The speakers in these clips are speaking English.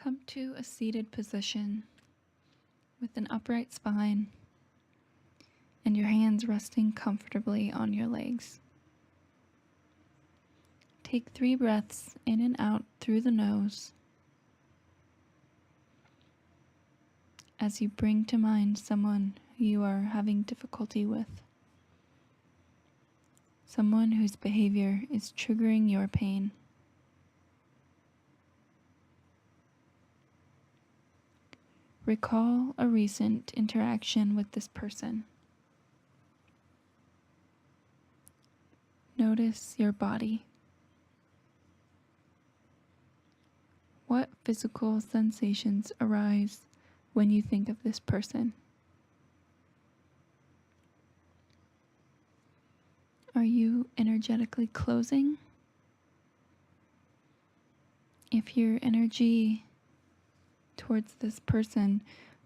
Come to a seated position with an upright spine and your hands resting comfortably on your legs. Take 3 breaths in and out through the nose as you bring to mind someone who you are having difficulty with, someone whose behavior is triggering your pain. Recall a recent interaction with this person. Notice your body. What physical sensations arise when you think of this person? Are you energetically closing? If your energy towards this person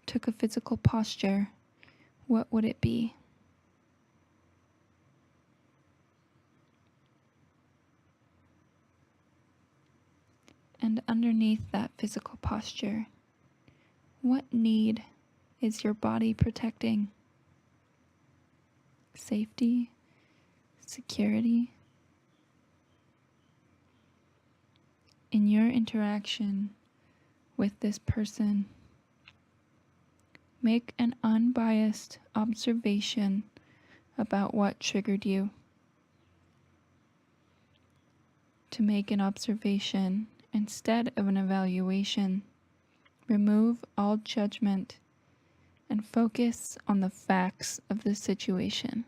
took a physical posture, what would it be? And underneath that physical posture, what need is your body protecting? Safety? Security? In your interaction with this person, make an unbiased observation about what triggered you. To make an observation instead of an evaluation, remove all judgment and focus on the facts of the situation.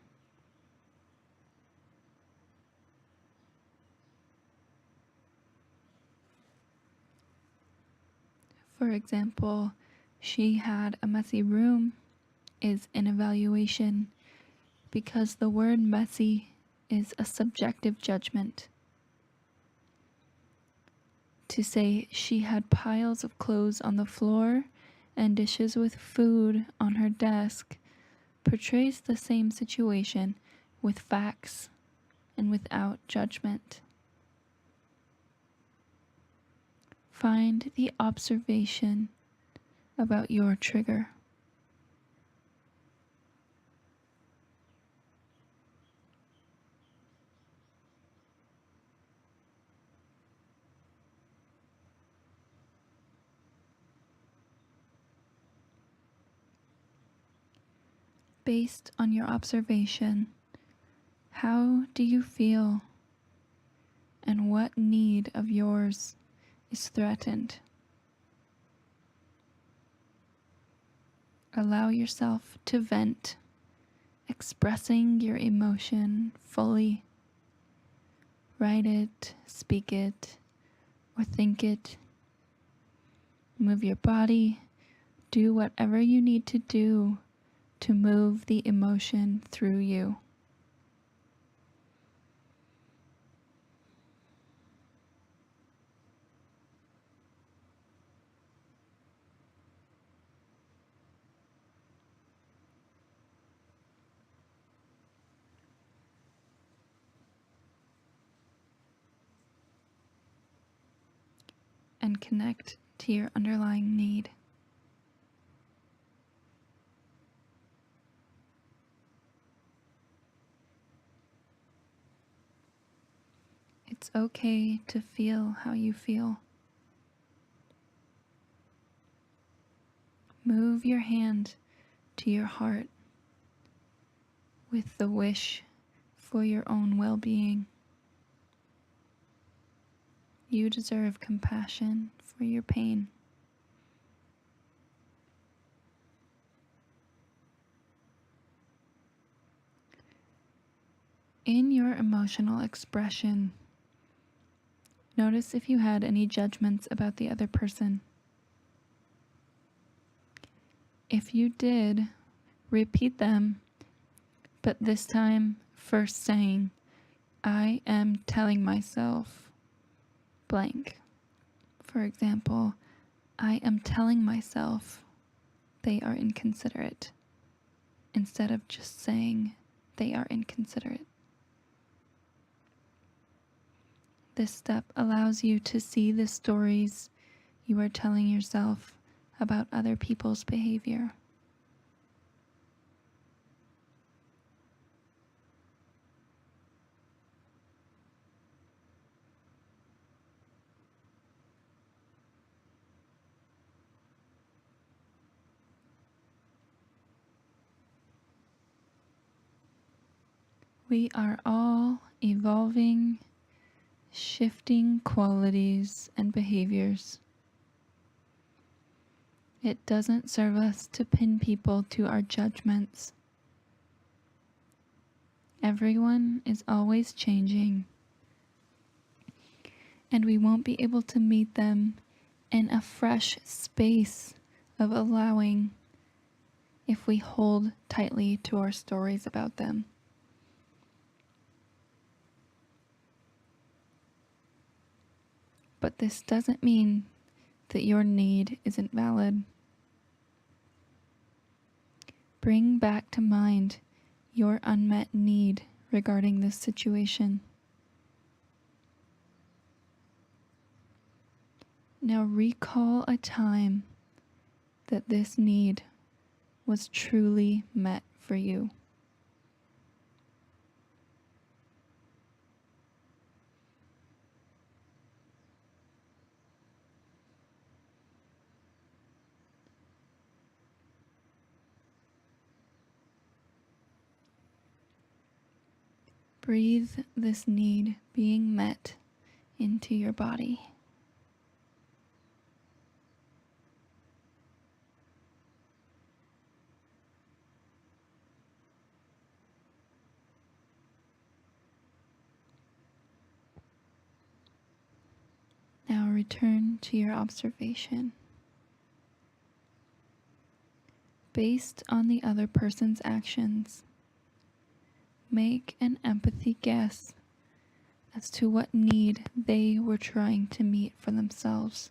For example, she had a messy room is an evaluation because the word messy is a subjective judgment. To say she had piles of clothes on the floor and dishes with food on her desk portrays the same situation with facts and without judgment. Find the observation about your trigger. Based on your observation, how do you feel and what need of yours is threatened? Allow yourself to vent, expressing your emotion fully. Write it, speak it, or think it. Move your body. Do whatever you need to do to move the emotion through you. And connect to your underlying need. It's okay to feel how you feel. Move your hand to your heart with the wish for your own well-being. You deserve compassion for your pain. In your emotional expression, notice if you had any judgments about the other person. If you did, repeat them, but this time first saying, I am telling myself blank. For example, I am telling myself they are inconsiderate, instead of just saying they are inconsiderate. This step allows you to see the stories you are telling yourself about other people's behavior. We are all evolving, shifting qualities and behaviors. It doesn't serve us to pin people to our judgments. Everyone is always changing, and we won't be able to meet them in a fresh space of allowing if we hold tightly to our stories about them. But this doesn't mean that your need isn't valid. Bring back to mind your unmet need regarding this situation. Now recall a time that this need was truly met for you. Breathe this need being met into your body. Now return to your observation. Based on the other person's actions, make an empathy guess as to what need they were trying to meet for themselves.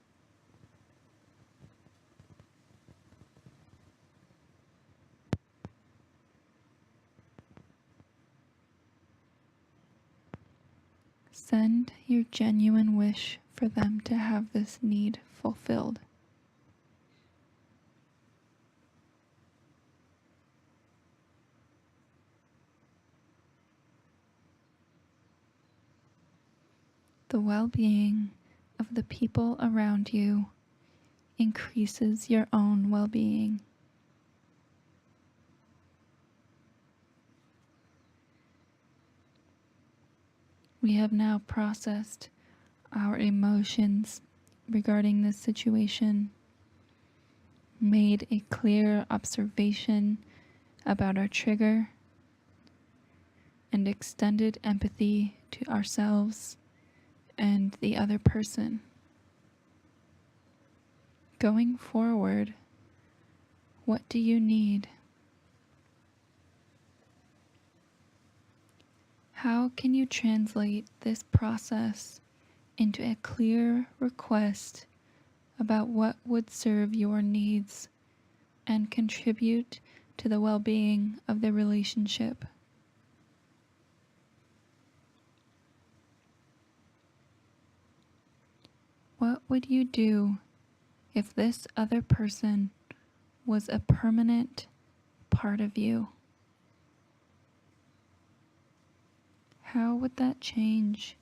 Send your genuine wish for them to have this need fulfilled. The well-being of the people around you increases your own well-being. We have now processed our emotions regarding this situation, made a clear observation about our trigger, and extended empathy to ourselves and the other person. Going forward, what do you need? How can you translate this process into a clear request about what would serve your needs and contribute to the well-being of the relationship? What would you do if this other person was a permanent part of you? How would that change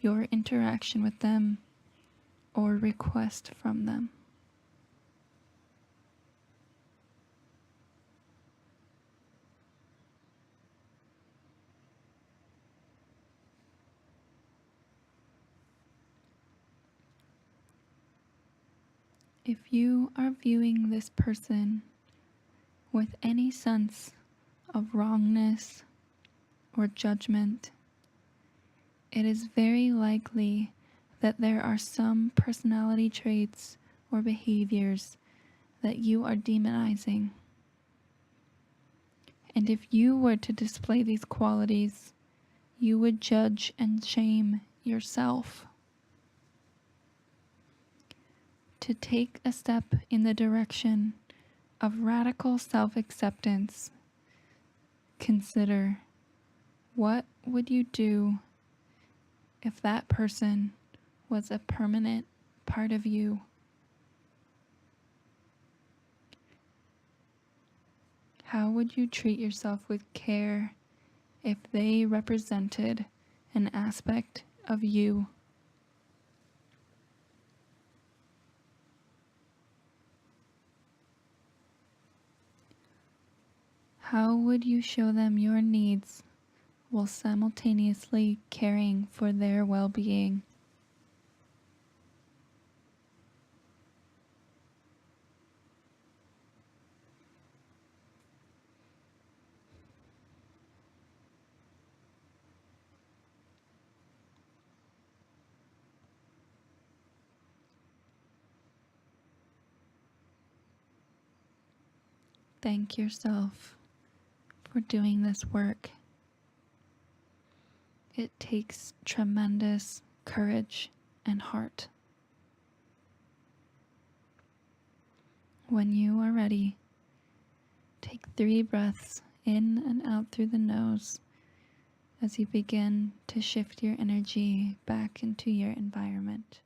your interaction with them or request from them? If you are viewing this person with any sense of wrongness or judgment, it is very likely that there are some personality traits or behaviors that you are demonizing. And if you were to display these qualities, you would judge and shame yourself. To take a step in the direction of radical self-acceptance, consider, what would you do if that person was a permanent part of you How would you treat yourself with care if they represented an aspect of you? How would you show them your needs while simultaneously caring for their well-being? Thank yourself for doing this work. It takes tremendous courage and heart. When you are ready, take 3 breaths in and out through the nose as you begin to shift your energy back into your environment.